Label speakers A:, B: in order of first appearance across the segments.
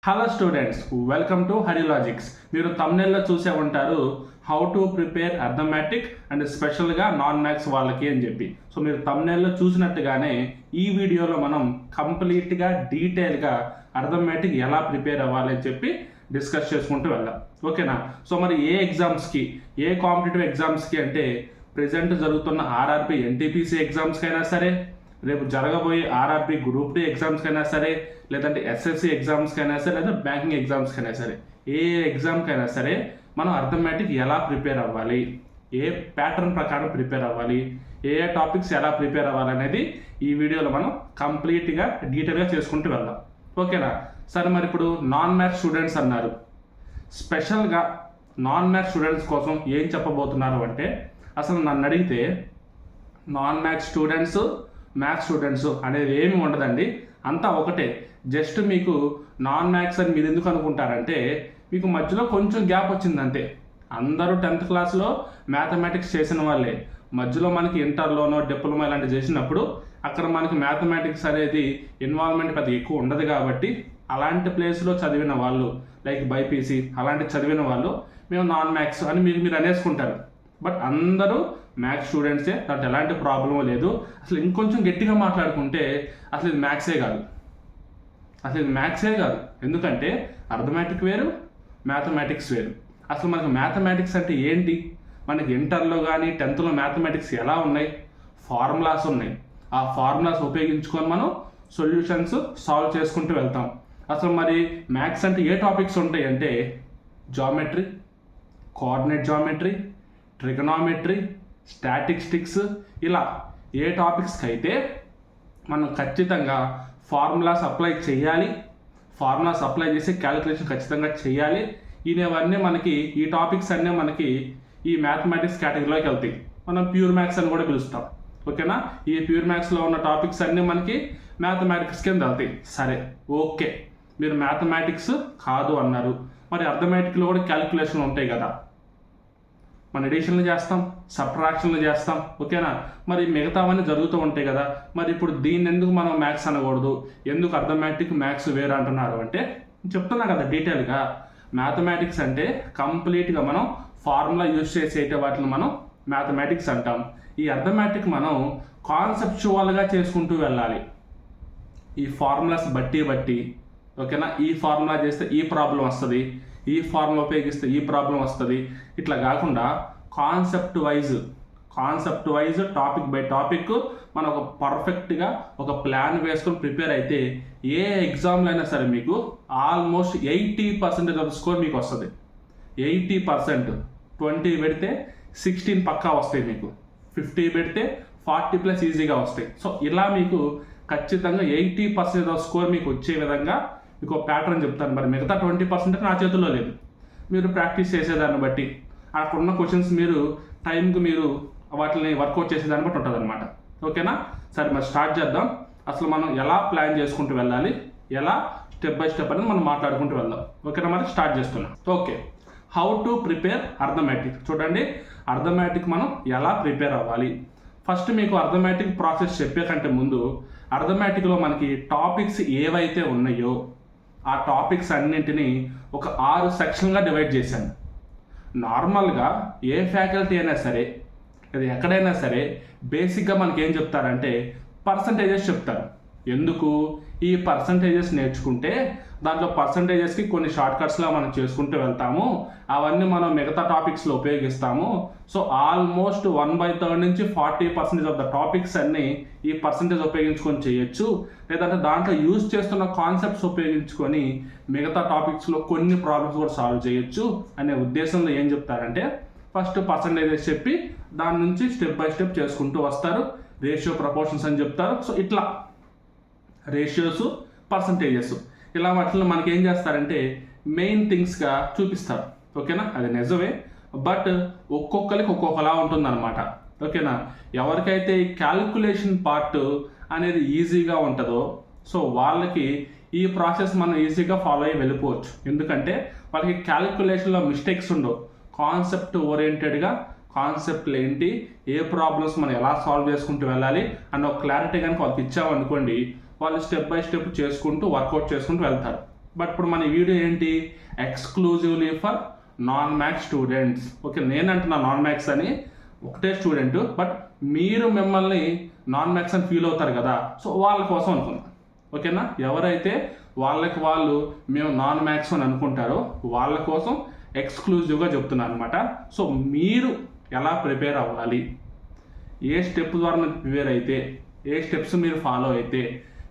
A: Hello students, welcome to హరిలాజిక్స్. మీరు తమ్నెల్లో చూసే ఉంటారు how to prepare arithmetic and స్పెషల్గా నాన్ మ్యాథ్స్ వాళ్ళకి అని చెప్పి. సో మీరు తమ్నెల్లో చూసినట్టుగానే ఈ వీడియోలో మనం కంప్లీట్గా డీటెయిల్గా అర్థమెటిక్ ఎలా ప్రిపేర్ అవ్వాలి అని చెప్పి డిస్కస్ చేసుకుంటూ వెళ్దాం. ఓకేనా? సో మరి ఏ ఎగ్జామ్స్కి, ఏ కాంపిటేటివ్ ఎగ్జామ్స్కి అంటే ప్రెజెంట్ జరుగుతున్న ఆర్ఆర్బి ఎన్టీపీసీ ఎగ్జామ్స్కైనా సరే, రేపు జరగబోయే ఆర్ఆర్బి గ్రూప్ డి ఎగ్జామ్స్కైనా సరే, లేదంటే ఎస్ఎస్సి ఎగ్జామ్స్కైనా సరే, లేదా బ్యాంకింగ్ ఎగ్జామ్స్కైనా సరే, ఏ ఎగ్జామ్కైనా సరే మనం అర్థమెటిక్ ఎలా ప్రిపేర్ అవ్వాలి, ఏ ప్యాటర్న్ ప్రకారం ప్రిపేర్ అవ్వాలి, ఏ టాపిక్స్ ఎలా ప్రిపేర్ అవ్వాలి అనేది ఈ వీడియోలో మనం కంప్లీట్గా డీటెయిల్గా చేసుకుంటూ వెళ్దాం. ఓకేనా? సరే, మరి ఇప్పుడు నాన్ మ్యాథ్స్ స్టూడెంట్స్ అన్నారు. స్పెషల్గా నాన్ మ్యాథ్స్ స్టూడెంట్స్ కోసం ఏం చెప్పబోతున్నారు అంటే, అసలు నన్ను అడిగితే non maths students, maths students అనేది ఏమి ఉండదండి, అంతా ఒకటే. జస్ట్ మీకు నాన్ మ్యాథ్స్ అని మీరు ఎందుకు అనుకుంటారంటే, మీకు మధ్యలో కొంచెం గ్యాప్ వచ్చింది అంతే. అందరూ 10th క్లాస్లో మ్యాథమెటిక్స్ చేసిన వాళ్ళే. మధ్యలో మనకి ఇంటర్లోనో డిప్లొమా ఇలాంటివి చేసినప్పుడు అక్కడ మనకి మ్యాథమెటిక్స్ అనేది ఇన్వాల్వ్మెంట్ పెద్ద ఎక్కువ ఉండదు కాబట్టి, అలాంటి ప్లేస్లో చదివిన వాళ్ళు లైక్ బైపీసీ అలాంటి చదివిన వాళ్ళు మేము నాన్ మ్యాథ్స్ అని మీరు అనేసుకుంటారు. బట్ అందరూ మ్యాథ్స్ స్టూడెంట్సే, దాంట్లో ఎలాంటి ప్రాబ్లం లేదు. అసలు ఇంకొంచెం గట్టిగా మాట్లాడుకుంటే అసలు ఇది మ్యాథ్సే కాదు, ఎందుకంటే అర్థమెటిక్ వేరు, మ్యాథమెటిక్స్ వేరు. అసలు మనకు మ్యాథమెటిక్స్ అంటే ఏంటి? మనకి ఇంటర్లో కానీ 10thలో మ్యాథమెటిక్స్ ఎలా ఉన్నాయి? ఫార్ములాస్ ఉన్నాయి. ఆ ఫార్ములాస్ ఉపయోగించుకొని మనం సొల్యూషన్స్ సాల్వ్ చేసుకుంటూ వెళ్తాం. అసలు మరి మ్యాథ్స్ అంటే ఏ టాపిక్స్ ఉంటాయి అంటే, geometry, coordinate geometry, trigonometry, statistics, ఇలా ఏ టాపిక్స్కి అయితే మనం ఖచ్చితంగా ఫార్ములాస్ అప్లై చేయాలి, ఫార్ములాస్ అప్లై చేసి క్యాలిక్యులేషన్ ఖచ్చితంగా చేయాలి. ఇవన్నీ మనకి, ఈ టాపిక్స్ అన్నీ మనకి ఈ మ్యాథమెటిక్స్ కేటగిరీలోకి వెళ్తాయి. మనం ప్యూర్ మ్యాథ్స్ అని కూడా పిలుస్తాం. ఓకేనా? ఈ ప్యూర్ మ్యాథ్స్లో ఉన్న టాపిక్స్ అన్నీ మనకి మ్యాథమెటిక్స్ కింద వెళ్తాయి. సరే, ఓకే, మీరు మ్యాథమెటిక్స్ కాదు అన్నారు. మరి అర్థమెటిక్లో కూడా క్యాలిక్యులేషన్లు ఉంటాయి కదా, మన ఎడిషన్లు చేస్తాం, సబ్ట్రాక్షన్లు చేస్తాం. ఓకేనా? మరి మిగతావన్నీ జరుగుతూ ఉంటాయి కదా. మరి ఇప్పుడు దీన్ని ఎందుకు మనం మ్యాథ్స్ అనకూడదు, ఎందుకు అర్థమెటిక్ మ్యాథ్స్ వేరు అంటున్నారు అంటే, చెప్తున్నా కదా డీటెయిల్గా. మ్యాథమెటిక్స్ అంటే కంప్లీట్గా మనం ఫార్ములా యూజ్ చేసే వాటిని మనం మ్యాథమెటిక్స్ అంటాం. ఈ అర్థమెటిక్ మనం కాన్సెప్చువల్గా చేసుకుంటూ వెళ్ళాలి. ఈ ఫార్ములాస్ బట్టి ఓకేనా, ఈ ఫార్ములా చేస్తే ఈ ప్రాబ్లం వస్తుంది, ఈ ఫార్ములా ఉపయోగిస్తే ఈ ప్రాబ్లం వస్తుంది, ఇట్లా కాకుండా concept wise topic by topic మనం ఒక పర్ఫెక్ట్గా ఒక ప్లాన్ వేసుకొని ప్రిపేర్ అయితే ఏ ఎగ్జామ్లో అయినా సరే మీకు ఆల్మోస్ట్ 80% ఆఫ్ స్కోర్ మీకు వస్తుంది. 80%, 20 పెడితే 16 పక్కా వస్తాయి మీకు, 50 పెడితే 40+ ఈజీగా వస్తాయి. సో ఇలా మీకు ఖచ్చితంగా 80% ఆఫ్ స్కోర్ మీకు వచ్చే విధంగా మీకు ప్యాటర్న్ చెప్తాను. మరి మిగతా 20% నా చేతుల్లో లేదు, మీరు ప్రాక్టీస్ చేసేదాన్ని బట్టి, అక్కడ ఉన్న క్వశ్చన్స్ మీరు టైంకి మీరు వాటిని వర్కౌట్ చేసేదాన్ని బట్టి ఉంటుంది అనమాట. ఓకేనా? సరే, మరి స్టార్ట్ చేద్దాం. అసలు మనం ఎలా ప్లాన్ చేసుకుంటూ వెళ్ళాలి, ఎలా స్టెప్ బై స్టెప్ అనేది మనం మాట్లాడుకుంటూ వెళ్దాం. ఓకేనా? మరి స్టార్ట్ చేస్తున్నాం. Okay, how to prepare arithmetic. చూడండి, అర్థమెటిక్ మనం ఎలా ప్రిపేర్ అవ్వాలి. ఫస్ట్ మీకు అర్థమెటిక్ ప్రాసెస్ చెప్పే కంటే ముందు అర్థమెటిక్లో మనకి టాపిక్స్ ఏవైతే ఉన్నాయో ఆ టాపిక్స్ అన్నింటినీ ఒక 6 సెక్షన్గా డివైడ్ చేశాను. నార్మల్గా ఏ ఫ్యాకల్టీ అయినా సరే, అది ఎక్కడైనా సరే, బేసిక్గా మనకి ఏం చెప్తారంటే పర్సంటేజెస్ చెప్తారు. ఎందుకు? ఈ పర్సంటేజెస్ నేర్చుకుంటే దాంట్లో పర్సంటేజెస్కి కొన్ని షార్ట్ కట్స్లా మనం చేసుకుంటూ వెళ్తాము, అవన్నీ మనం మిగతా టాపిక్స్లో ఉపయోగిస్తాము. సో ఆల్మోస్ట్ 1/3 నుంచి 40% ఆఫ్ ద టాపిక్స్ అన్నీ ఈ పర్సంటేజ్ ఉపయోగించుకొని చేయొచ్చు, లేదంటే దాంట్లో యూజ్ చేస్తున్న కాన్సెప్ట్స్ ఉపయోగించుకొని మిగతా టాపిక్స్లో కొన్ని ప్రాబ్లమ్స్ కూడా సాల్వ్ చేయొచ్చు అనే ఉద్దేశంలో ఏం చెప్తారంటే, ఫస్ట్ పర్సంటేజెస్ చెప్పి దాని నుంచి స్టెప్ బై స్టెప్ చేసుకుంటూ వస్తారు. రేషియో ప్రపోర్షన్స్ అని చెప్తారు. సో ఇట్లా రేషియోస్, పర్సంటేజెస్, ఇలా వాటిలో మనకి ఏం చేస్తారంటే మెయిన్ థింగ్స్గా చూపిస్తారు. ఓకేనా? అది నిజమే, బట్ ఒక్కొక్కరికి ఒక్కొక్కలా ఉంటుందన్నమాట. ఓకేనా? ఎవరికైతే ఈ క్యాలిక్యులేషన్ పార్ట్ అనేది ఈజీగా ఉంటుందో సో వాళ్ళకి ఈ ప్రాసెస్ మనం ఈజీగా ఫాలో అయ్యి వెళ్ళిపోవచ్చు. ఎందుకంటే వాళ్ళకి క్యాలిక్యులేషన్లో మిస్టేక్స్ ఉండవు. కాన్సెప్ట్ ఓరియంటెడ్గా కాన్సెప్ట్లు ఏంటి, ఏ ప్రాబ్లమ్స్ మనం ఎలా సాల్వ్ చేసుకుంటూ వెళ్ళాలి అన్న ఒక క్లారిటీ కనుక వాళ్ళకి ఇచ్చామనుకోండి, వాళ్ళు స్టెప్ బై స్టెప్ చేసుకుంటూ వర్కౌట్ చేసుకుంటూ వెళ్తారు. బట్ ఇప్పుడు మన వీడియో ఏంటి, exclusively for non maths students. Okay, నేను అంటున్నా నాన్ మ్యాథ్స్ అని, ఒకటే స్టూడెంట్, బట్ మీరు మిమ్మల్ని నాన్ మ్యాథ్స్ అని ఫీల్ అవుతారు కదా, సో వాళ్ళ కోసం అనుకున్నాం. ఓకేనా, ఎవరైతే వాళ్ళకి వాళ్ళు మేము నాన్ మ్యాథ్స్ అని అనుకుంటారో వాళ్ళ కోసం ఎక్స్క్లూజివ్గా చెప్తున్నాను అనమాట. సో మీరు ఎలా ప్రిపేర్ అవ్వాలి, ఏ స్టెప్ ద్వారా మీరు ప్రిపేర్ అయితే, ఏ స్టెప్స్ మీరు ఫాలో అయితే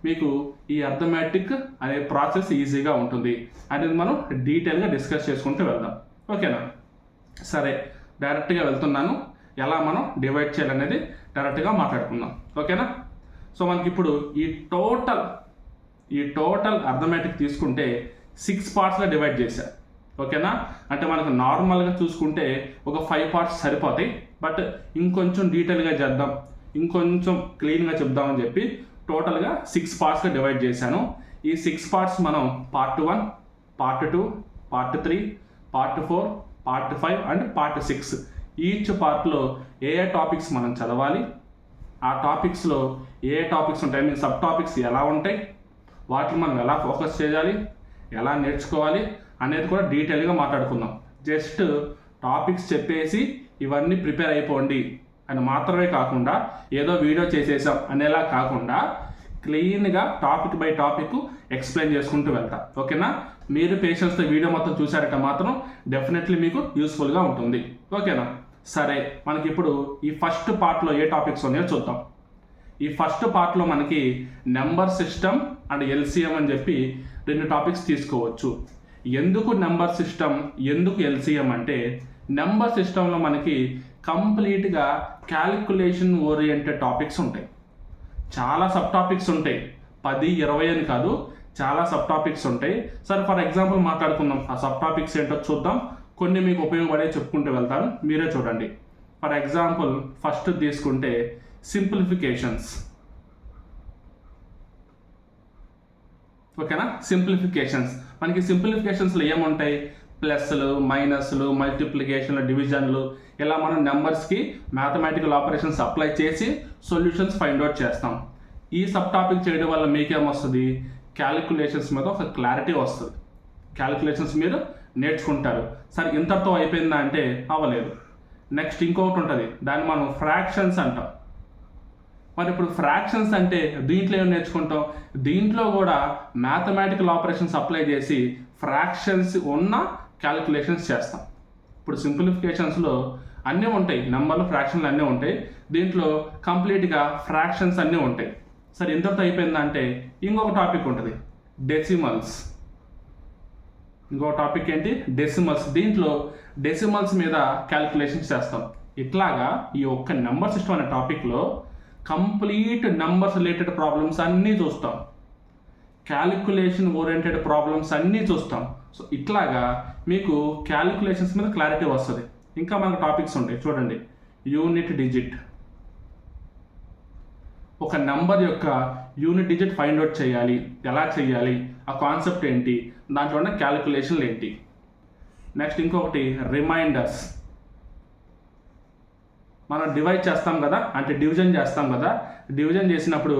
A: మీకు ఈ అర్థమెటిక్ అనే ప్రాసెస్ ఈజీగా ఉంటుంది అనేది మనం డీటెయిల్గా డిస్కస్ చేసుకుంటూ వెళ్దాం. ఓకేనా, సరే డైరెక్ట్గా వెళ్తున్నాను. ఎలా మనం డివైడ్ చేయాలనేది డైరెక్ట్గా మాట్లాడుకుందాం. ఓకేనా, సో మనకి ఇప్పుడు ఈ టోటల్ అర్థమెటిక్ తీసుకుంటే 6 పార్ట్స్గా డివైడ్ చేశారు. ఓకేనా, అంటే మనకు నార్మల్గా చూసుకుంటే ఒక 5 పార్ట్స్ సరిపోతాయి, బట్ ఇంకొంచెం డీటెయిల్గా చేద్దాం, ఇంకొంచెం క్లీన్గా చెప్దామని చెప్పి టోటల్గా 6 పార్ట్స్గా డివైడ్ చేశాను. ఈ 6 పార్ట్స్ మనం part 1, part 2, part 3, part 4, part 5 and part 6. Each పార్ట్లో ఏ టాపిక్స్ మనం చదవాలి, ఆ టాపిక్స్లో ఏ టాపిక్స్ ఉంటాయి, మీన్ సబ్ టాపిక్స్ ఎలా ఉంటాయి, వాటిని మనం ఎలా ఫోకస్ చేయాలి, ఎలా నేర్చుకోవాలి అనేది కూడా డీటెయిల్గా మాట్లాడుకుందాం. జస్ట్ టాపిక్స్ చెప్పేసి ఇవన్నీ ప్రిపేర్ అయిపోండి అని మాత్రమే కాకుండా, ఏదో వీడియో చేసేసాం అనేలా కాకుండా క్లీన్గా టాపిక్ బై టాపిక్ ఎక్స్ప్లెయిన్ చేసుకుంటూ వెళ్తా. ఓకేనా, మీరు పేషెన్స్తో వీడియో మొత్తం చూసారంటే మాత్రం డెఫినెట్లీ మీకు యూస్ఫుల్గా ఉంటుంది. ఓకేనా, సరే మనకి ఇప్పుడు ఈ ఫస్ట్ పార్ట్లో ఏ టాపిక్స్ ఉన్నాయో చూద్దాం. ఈ ఫస్ట్ పార్ట్లో మనకి నెంబర్ సిస్టమ్ అండ్ ఎల్సిఎం అని చెప్పి 2 టాపిక్స్ తీసుకోవచ్చు. ఎందుకు నెంబర్ సిస్టమ్, ఎందుకు ఎల్సిఎం అంటే, నెంబర్ సిస్టంలో మనకి కంప్లీట్గా క్యాలిక్యులేషన్ ఓరియంటెడ్ టాపిక్స్ ఉంటాయి. చాలా సబ్ టాపిక్స్ ఉంటాయి, 10, 20 అని కాదు, చాలా సబ్ టాపిక్స్ ఉంటాయి. సరే ఫర్ ఎగ్జాంపుల్ మాట్లాడుకుందాం, ఆ సబ్ టాపిక్స్ ఏంటో చూద్దాం, కొన్ని మీకు ఉపయోగపడే చెప్పుకుంటూ వెళ్తాను, మీరే చూడండి. ఫర్ ఎగ్జాంపుల్ ఫస్ట్ తీసుకుంటే సింప్లిఫికేషన్స్. ఓకేనా, సింప్లిఫికేషన్స్ మనకి సింప్లిఫికేషన్స్లో ఏముంటాయి, ప్లస్లు, మైనస్లు, మల్టిప్లికేషన్లు, డివిజన్లు, ఇలా మనం నెంబర్స్కి మ్యాథమెటికల్ ఆపరేషన్స్ అప్లై చేసి సొల్యూషన్స్ ఫైండ్ అవుట్ చేస్తాం. ఈ సబ్ టాపిక్ చేయడం వల్ల మీకేమొస్తుంది, క్యాలిక్యులేషన్స్ మీద ఒక క్లారిటీ వస్తుంది, క్యాలిక్యులేషన్స్ మీరు నేర్చుకుంటారు. సరే ఇంతటితో అయిపోయిందా అంటే అవ్వలేదు, నెక్స్ట్ ఇంకొకటి ఉంటుంది, దాన్ని మనం ఫ్రాక్షన్స్ అంటాం. మరి ఇప్పుడు ఫ్రాక్షన్స్ అంటే దీంట్లో ఏం నేర్చుకుంటాం, దీంట్లో కూడా మ్యాథమెటికల్ ఆపరేషన్స్ అప్లై చేసి ఫ్రాక్షన్స్ ఉన్న క్యాలిక్యులేషన్స్ చేస్తాం. ఇప్పుడు సింప్లిఫికేషన్స్లో అన్నీ ఉంటాయి, నెంబర్లు ఫ్రాక్షన్లు అన్నీ ఉంటాయి, దీంట్లో కంప్లీట్గా ఫ్రాక్షన్స్ అన్నీ ఉంటాయి. సరే ఇంతటితో అయిపోయిందంటే ఇంకొక టాపిక్ ఉంటుంది, డెసిమల్స్. ఇంకో టాపిక్ ఏంటి, డెసిమల్స్. దీంట్లో డెసిమల్స్ మీద క్యాలిక్యులేషన్స్ చేస్తాం. ఇట్లాగా ఈ ఒక్క నెంబర్ సిస్టమ్ అనే టాపిక్లో కంప్లీట్ నెంబర్స్ రిలేటెడ్ ప్రాబ్లమ్స్ అన్నీ చూస్తాం, క్యాలిక్యులేషన్ ఓరియంటెడ్ ప్రాబ్లమ్స్ అన్నీ చూస్తాం. సో ఇట్లాగా మీకు క్యాలిక్యులేషన్స్ మీద క్లారిటీ వస్తుంది. ఇంకా మనకు టాపిక్స్ ఉంటాయి చూడండి, యూనిట్ డిజిట్. ఒక నెంబర్ యొక్క యూనిట్ డిజిట్ ఫైండ్ అవుట్ చేయాలి, ఎలా చేయాలి, ఆ కాన్సెప్ట్ ఏంటి, దాంట్లో ఉన్న క్యాలిక్యులేషన్లు ఏంటి. నెక్స్ట్ ఇంకొకటి రిమైండర్స్. మనం డివైడ్ చేస్తాం కదా, అంటే డివిజన్ చేస్తాం కదా, డివిజన్ చేసినప్పుడు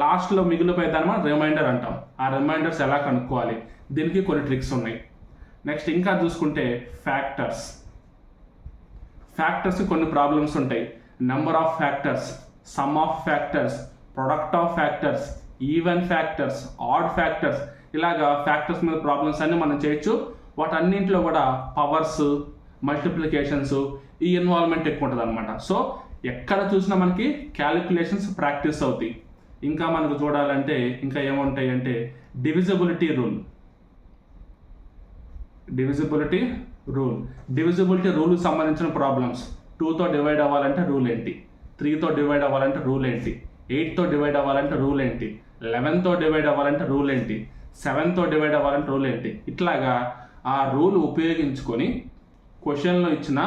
A: లాస్ట్లో మిగిలిపోయే దాన్ని మనం రిమైండర్ అంటాం. ఆ రిమైండర్స్ ఎలా కనుక్కోవాలి, దీనికి కొన్ని ట్రిక్స్ ఉన్నాయి. నెక్స్ట్ ఇంకా చూసుకుంటే ఫ్యాక్టర్స్. ఫ్యాక్టర్స్కి కొన్ని ప్రాబ్లమ్స్ ఉంటాయి, number of factors, some of factors, product of factors, even factors, add factors, ఇలాగా ఫ్యాక్టర్స్ మీద ప్రాబ్లమ్స్ అన్నీ మనం చేయొచ్చు. వాటన్నింటిలో కూడా పవర్స్, మల్టిప్లికేషన్స్, ఈ ఇన్వాల్వ్మెంట్ ఎక్కువ ఉంటుంది అనమాట. సో ఎక్కడ చూసినా మనకి క్యాలిక్యులేషన్స్ ప్రాక్టీస్ అవుతాయి. ఇంకా మనకు చూడాలంటే ఇంకా ఏముంటాయి అంటే డివిజిబిలిటీ రూల్. డివిజిబిలిటీ రూల్కి సంబంధించిన ప్రాబ్లమ్స్, 2తో డివైడ్ అవ్వాలంటే రూల్ ఏంటి, 3తో డివైడ్ అవ్వాలంటే రూల్ ఏంటి, 8తో డివైడ్ అవ్వాలంటే రూల్ ఏంటి, 11తో డివైడ్ అవ్వాలంటే రూల్ ఏంటి, 7తో డివైడ్ అవ్వాలంటే రూల్ ఏంటి. ఇట్లాగా ఆ రూల్ ఉపయోగించుకొని క్వశ్చన్లో ఇచ్చిన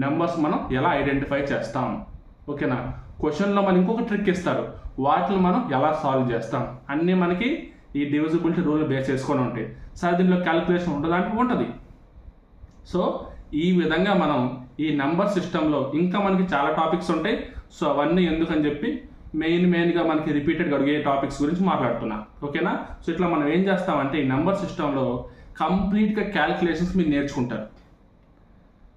A: నెంబర్స్ మనం ఎలా ఐడెంటిఫై చేస్తాం. ఓకేనా, క్వశ్చన్లో మనం ఇంకొక ట్రిక్ ఇస్తారు, వాటిని మనం ఎలా సాల్వ్ చేస్తాం, అన్నీ మనకి ఈ డివిజిబిలిటీ రూల్ బేస్ చేసుకొని ఉంటాయి. సరే దీంట్లో క్యాలిక్యులేషన్ ఉంటుందా అంటే ఉంటుంది. సో ఈ విధంగా మనం ఈ నెంబర్ సిస్టంలో ఇంకా మనకి చాలా టాపిక్స్ ఉంటాయి. సో అవన్నీ ఎందుకని చెప్పి మెయిన్గా మనకి రిపీటెడ్గా అడిగే టాపిక్స్ గురించి మాట్లాడుతున్నా. ఓకేనా? సో ఇట్లా మనం ఏం చేస్తామంటే ఈ నెంబర్ సిస్టంలో కంప్లీట్గా క్యాలిక్యులేషన్స్ మీరు నేర్చుకుంటారు.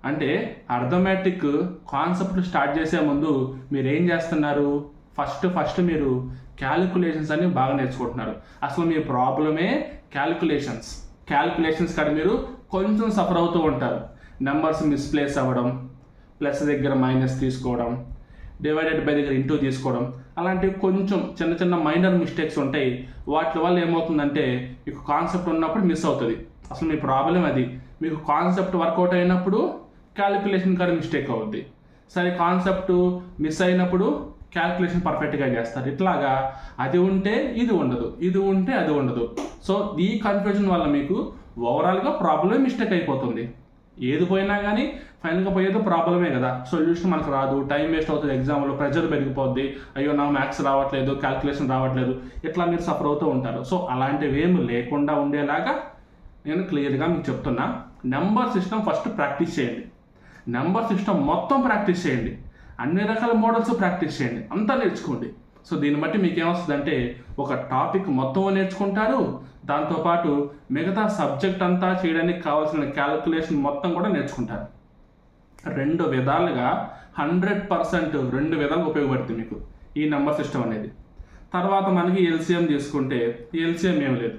A: అంటే అర్థమెటిక్ కాన్సెప్ట్ స్టార్ట్ చేసే ముందు మీరు ఏం చేస్తున్నారు, ఫస్ట్ మీరు క్యాలిక్యులేషన్స్ అని బాగా నేర్చుకుంటున్నారు. అసలు మీ ప్రాబ్లమే క్యాలిక్యులేషన్స్ కాడ మీరు కొంచెం సఫర్ అవుతూ ఉంటారు. నెంబర్స్ మిస్ప్లేస్ అవ్వడం, ప్లస్ దగ్గర మైనస్ తీసుకోవడం, డివైడెడ్ బై దగ్గర ఇంటూ తీసుకోవడం, అలాంటివి కొంచెం చిన్న మైనర్ మిస్టేక్స్ ఉంటాయి. వాటి వల్ల ఏమవుతుందంటే మీకు కాన్సెప్ట్ ఉన్నప్పుడు మిస్ అవుతుంది. అసలు మీ ప్రాబ్లం అది. మీకు కాన్సెప్ట్ వర్కౌట్ అయినప్పుడు క్యాలిక్యులేషన్ కాడ మిస్టేక్ అవుద్ది. సరే, కాన్సెప్ట్ మిస్ అయినప్పుడు క్యాలిక్యులేషన్ పర్ఫెక్ట్గా చేస్తారు. ఇట్లాగా అది ఉంటే ఇది ఉండదు, ఇది ఉంటే అది ఉండదు. సో ఈ కన్ఫ్యూజన్ వల్ల మీకు ఓవరాల్గా ప్రాబ్లమే మిస్టేక్ అయిపోతుంది. ఏది పోయినా కానీ ఫైనల్గా పోయేది ప్రాబ్లమే కదా. సొల్యూషన్ మనకు రాదు, టైం వేస్ట్ అవుతుంది, ఎగ్జామ్లో ప్రెజర్ పెరిగిపోద్ది, అయ్యో నా మ్యాథ్స్ రావట్లేదు, క్యాలిక్యులేషన్ రావట్లేదు, ఇట్లా మీరు సఫర్ అవుతూ ఉంటారు. సో అలాంటివి ఏమి లేకుండా ఉండేలాగా నేను క్లియర్గా మీకు చెప్తున్నా. నెంబర్ సిస్టమ్ ఫస్ట్ ప్రాక్టీస్ చేయండి. నెంబర్ సిస్టమ్ మొత్తం ప్రాక్టీస్ చేయండి. అన్ని రకాల మోడల్స్ ప్రాక్టీస్ చేయండి, అంతా నేర్చుకోండి. సో దీన్ని బట్టి మీకు ఏమొస్తుందంటే ఒక టాపిక్ మొత్తం నేర్చుకుంటారు, దాంతోపాటు మిగతా సబ్జెక్ట్ అంతా చేయడానికి కావాల్సిన క్యాలిక్యులేషన్ మొత్తం కూడా నేర్చుకుంటారు. 2 విధాలుగా 100% 2 విధాలుగా ఉపయోగపడుతుంది మీకు ఈ నెంబర్ సిస్టమ్ అనేది. తర్వాత మనకి ఎల్సిఎం తీసుకుంటే ఎల్సిఎం ఏం లేదు,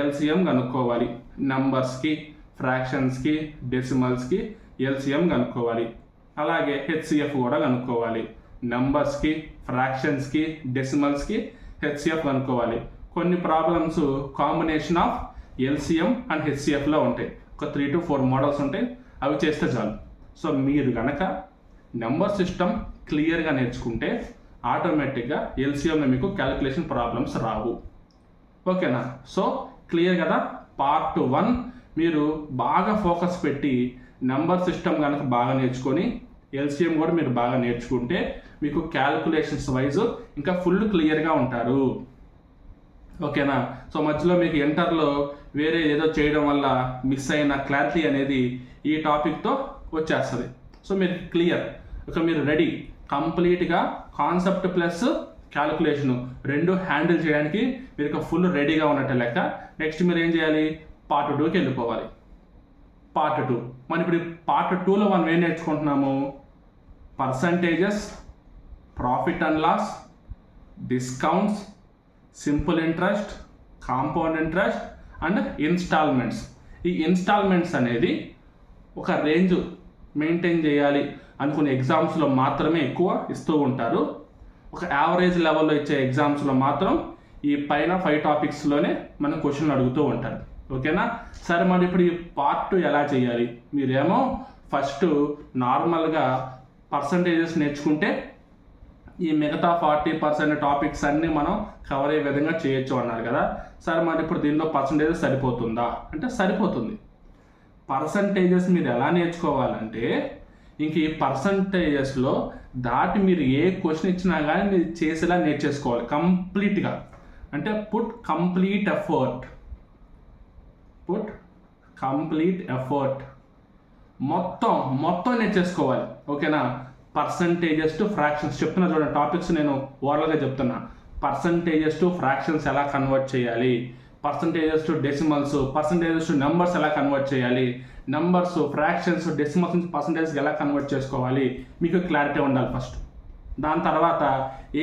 A: ఎల్సిఎం కనుక్కోవాలి. నెంబర్స్కి, ఫ్రాక్షన్స్కి, డెసిమల్స్కి ఎల్సిఎం కనుక్కోవాలి. అలాగే హెచ్సిఎఫ్ కూడా కనుక్కోవాలి. నెంబర్స్కి, ఫ్రాక్షన్స్కి, డెసిమల్స్కి హెచ్సిఎఫ్ కనుక్కోవాలి. కొన్ని problems combination of LCM and హెచ్సిఎఫ్లో ఉంటాయి. ఒక 3 to 4 మోడల్స్ ఉంటాయి, అవి చేస్తే చాలు. సో మీరు కనుక నెంబర్ సిస్టమ్ క్లియర్గా నేర్చుకుంటే ఆటోమేటిక్గా ఎల్సిఎంలో మీకు క్యాలిక్యులేషన్ ప్రాబ్లమ్స్ రావు. ఓకేనా? సో క్లియర్ కదా. పార్ట్ 1 మీరు బాగా ఫోకస్ పెట్టి నెంబర్ సిస్టమ్ కనుక బాగా నేర్చుకొని ఎల్సిఎం కూడా మీరు బాగా నేర్చుకుంటే మీకు క్యాలిక్యులేషన్స్ వైజ్ ఇంకా ఫుల్ క్లియర్గా ఉంటారు. ఓకేనా? సో మధ్యలో మీకు ఇంటర్లో వేరే ఏదో చేయడం వల్ల మిస్ అయిన క్లారిటీ అనేది ఈ టాపిక్తో వచ్చేస్తుంది. సో మీరు క్లియర్, ఇక మీరు రెడీ కంప్లీట్గా కాన్సెప్ట్ ప్లస్ క్యాలిక్యులేషన్ 2 హ్యాండిల్ చేయడానికి మీరు ఇక ఫుల్ రెడీగా ఉన్నట్టు లెక్క. నెక్స్ట్ మీరు ఏం చేయాలి, పార్ట్ 2కి వెళ్ళిపోవాలి. పార్ట్ 2 మనం ఇప్పుడు పార్ట్ 2లో మనం ఏం నేర్చుకుంటున్నాము, percentages, profit and loss, discounts, simple interest, compound interest and instalments. ఈ ఇన్స్టాల్మెంట్స్ అనేది ఒక రేంజ్ మెయింటైన్ చేయాలి అనుకునే ఎగ్జామ్స్లో మాత్రమే ఎక్కువ ఇస్తూ ఉంటారు. ఒక యావరేజ్ లెవెల్లో ఇచ్చే ఎగ్జామ్స్లో మాత్రం ఈ పైన 5 టాపిక్స్లోనే మనం క్వశ్చన్లు అడుగుతూ ఉంటారు. ఓకేనా? సరే, మరి ఇప్పుడు ఈ పార్ట్ 2 ఎలా చేయాలి? మీరేమో ఫస్ట్ నార్మల్గా పర్సంటేజెస్ నేర్చుకుంటే ఈ మిగతా 40% టాపిక్స్ అన్నీ మనం కవర్ అయ్యే విధంగా చేయొచ్చు అన్నారు కదా. సరే, మరి ఇప్పుడు దీనిలో పర్సంటేజెస్ సరిపోతుందా అంటే సరిపోతుంది. పర్సంటేజెస్ మీరు ఎలా నేర్చుకోవాలంటే ఇంక ఈ పర్సంటేజెస్లో దాటి మీరు ఏ క్వశ్చన్ ఇచ్చినా కానీ మీరు చేసేలా నేర్చేసుకోవాలి కంప్లీట్గా. అంటే పుట్ కంప్లీట్ ఎఫర్ట్ మొత్తం నేర్చేసుకోవాలి. ఓకేనా? పర్సంటేజెస్ టు ఫ్రాక్షన్స్ చెప్తున్నా చూడండి, టాపిక్స్ నేను ఓవరాల్గా చెప్తున్నా. పర్సంటేజెస్ టు ఫ్రాక్షన్స్ ఎలా కన్వర్ట్ చేయాలి, percentages to decimals, percentages to numbers ఎలా కన్వర్ట్ చేయాలి, నెంబర్స్, ఫ్రాక్షన్స్, డెసిమల్స్ నుంచి పర్సంటేజ్కి ఎలా కన్వర్ట్ చేసుకోవాలి, మీకు క్లారిటీ ఉండాలి ఫస్ట్. దాని తర్వాత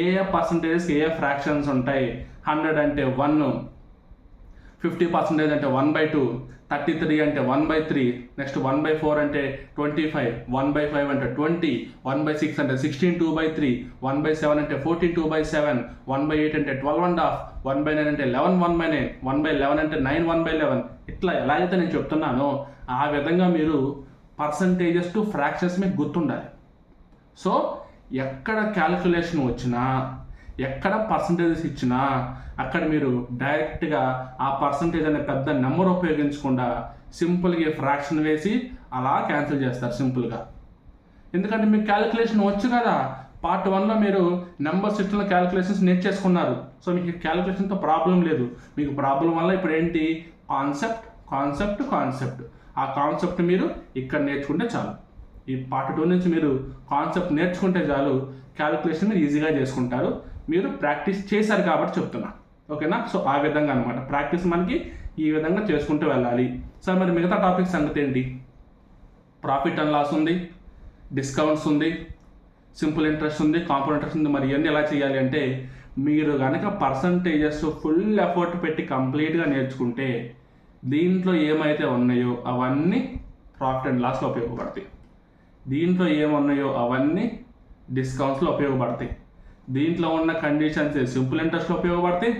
A: ఏ పర్సంటేజెస్కి ఏ ఫ్రాక్షన్స్ ఉంటాయి, 100 అంటే 1, 50% అంటే 1/2, 33 అంటే 1/3, నెక్స్ట్ 1/4 అంటే 25, 1/5 అంటే 20, 1/6 అంటే 16 2/3, 1/7 అంటే 14 2/7, 1/8 అంటే 12.5, 1/9 అంటే 11 1/9, 1/11 అంటే 9 1/11. ఇట్లా ఎలా అయితే నేను చెప్తున్నానో ఆ విధంగా మీరు పర్సంటేజెస్ టు ఫ్రాక్షన్స్ మీకు గుర్తుండాలి. సో ఎక్కడ క్యాలిక్యులేషన్ వచ్చినా, ఎక్కడ పర్సంటేజెస్ ఇచ్చినా అక్కడ మీరు డైరెక్ట్గా ఆ పర్సంటేజ్ అనే పెద్ద నెంబర్ ఉపయోగించకుండా సింపుల్గా ఫ్రాక్షన్ వేసి అలా క్యాన్సిల్ చేస్తారు సింపుల్గా. ఎందుకంటే మీకు క్యాలిక్యులేషన్ వచ్చు కదా. పార్ట్ 1లో మీరు నెంబర్ సిస్టంలో క్యాలిక్యులేషన్స్ నేర్చేసుకున్నారు. సో మీకు క్యాలిక్యులేషన్తో ప్రాబ్లం లేదు. మీకు ప్రాబ్లం వల్ల ఇప్పుడు ఏంటి, కాన్సెప్ట్. ఆ కాన్సెప్ట్ మీరు ఇక్కడ నేర్చుకుంటే చాలు. ఈ పార్ట్ 2 నుంచి మీరు కాన్సెప్ట్ నేర్చుకుంటే చాలు, క్యాలిక్యులేషన్ మీరు ఈజీగా చేసుకుంటారు. మీరు ప్రాక్టీస్ చేశారు కాబట్టి చెప్తున్నా. ఓకేనా? సో ఆ విధంగా అనమాట ప్రాక్టీస్ మనకి ఈ విధంగా చేసుకుంటూ వెళ్ళాలి. సార్ మరి మిగతా టాపిక్ సంగతి ఏంటి? ప్రాఫిట్ అండ్ లాస్ ఉంది, డిస్కౌంట్స్ ఉంది, సింపుల్ ఇంట్రెస్ట్ ఉంది, కాంపౌండ్ ఇంట్రెస్ట్ ఉంది. మరి ఇవన్నీ ఎలా చేయాలి అంటే మీరు కనుక పర్సంటేజెస్ ఫుల్ ఎఫర్ట్ పెట్టి కంప్లీట్గా నేర్చుకుంటే దీంట్లో ఏమైతే ఉన్నాయో అవన్నీ ప్రాఫిట్ అండ్ లాస్లో ఉపయోగపడతాయి. దీంట్లో ఏమున్నాయో అవన్నీ డిస్కౌంట్స్లో ఉపయోగపడతాయి. దీంట్లో ఉన్న కండిషన్సే సింపుల్ ఇంట్రెస్ట్లో ఉపయోగపడతాయి.